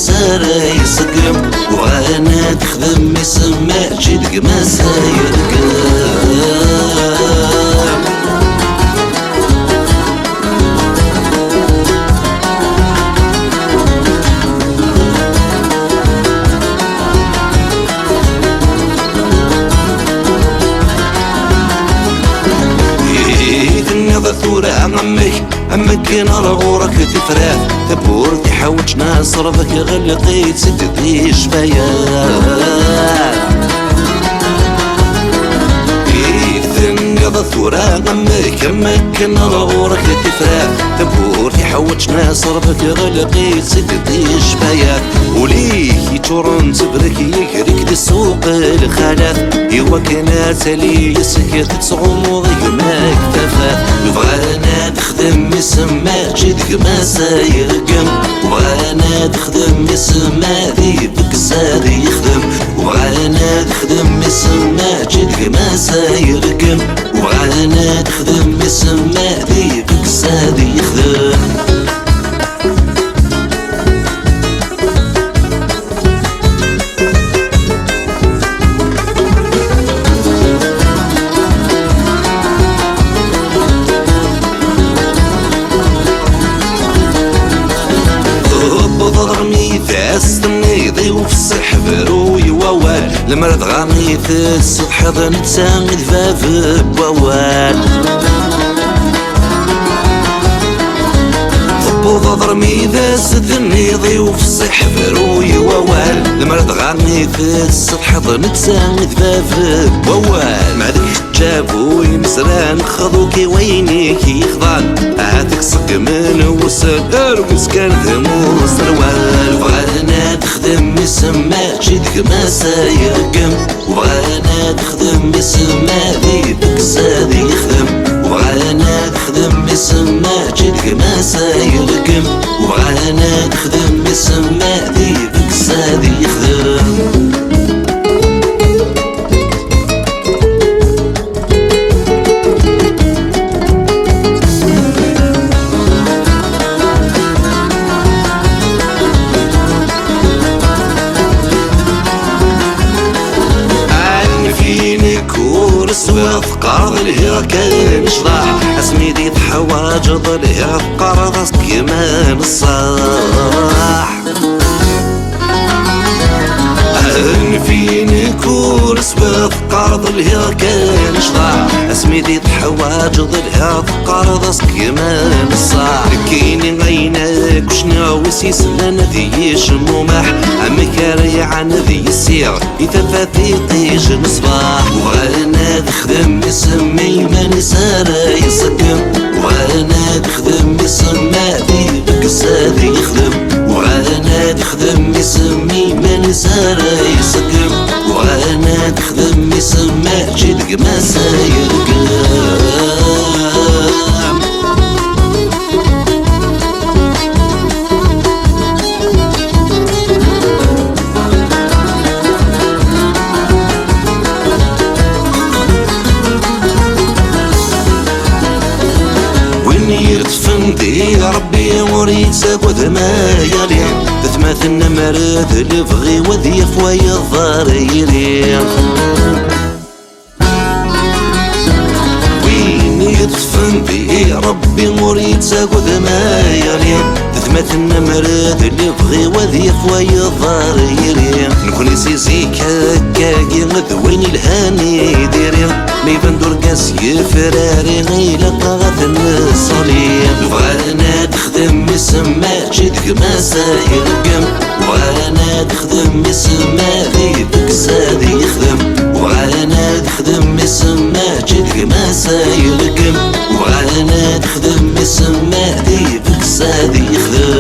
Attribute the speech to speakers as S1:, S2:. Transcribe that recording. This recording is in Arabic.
S1: سارة يسقم وأنا تخدم يسمى جدك ما سايرقم. ثورة عمك أمكن على غورك تفرح تبور تحوج ناصرفك غلقيت ستدي شفايات ثورة عمك أمكن على غورك تفرح تبور تحوج ناصرفك غلقيت ستدي شفايات وليه يتورن تبرك يكرك تسوق الخالات إوا كانت لي سكت تصغم ما اكتفى يبغانا تخدم يسمى جدك ما سايرقم وأنا تخدم يسمى ذيبك سادي يخدم وأنا تخدم يسمى جدك ما سايرقم وأنا تخدم يسمى ذيبك سادي يخدم. ضرمي تستنيضي وفي السحب روي ووال المرض غامي في السطح ظن تساند فاف بوال ضرمي تستنيضي وفي السحب روي ووال المرض غامي في السطح ظن تساند فاف بوال مع ذيك جابو يمسران خذوكي وينيك يخضان هاتك صق من وسر وسكان ذمو سروال وغانا تخدم يسمى جدك ما سايرقم وغانا تخدم يسمى ذيبك سادي يخدم وغانا تخدم يسمى جدك ما سايرقم وغانا تخدم يسمى ذيبك سادي يخدم. سوا فقار الهير كان شراح اسمي دي تحواج ضلها فقار راسك كمان الصاح فيني كور سوا فقار ضلها كان شراح اسمي دي تحواج ضلها فقار راسك كمان الصاح كاين عينك وشنو وسيس لنا ذي شمومح عمك ريعان ذي السير يتفاتي طيج المصباح وغانا تخدم يسمي من سارة يسقم وغانا تخدم يسمى ذيبك سادي يخدم وغانا تخدم يسمي من سارة يسقم وغانا تخدم يسمى جدك ما سايرقم. يا ربي وريد ساقوذ ما يلي تتماثل مرد الفغي وذيف ويضاريري وين يدفن بي ربي مريد ساقوذ ما يلي تتماثل مرد الفغي وذيف ويضاريري نكون سيزيك هكاكي مذوين الهاني ديري ميبان درقاس يفراري غيلا قاغث الصليب وغانا تخدم يسمى جدك ما سايرقم وغانا تخدم يسمى ذيبك سادي يخدم وغانا تخدم يسمى جدك ما سايرقم وغانا تخدم يسمى ذيبك سادي يخدم.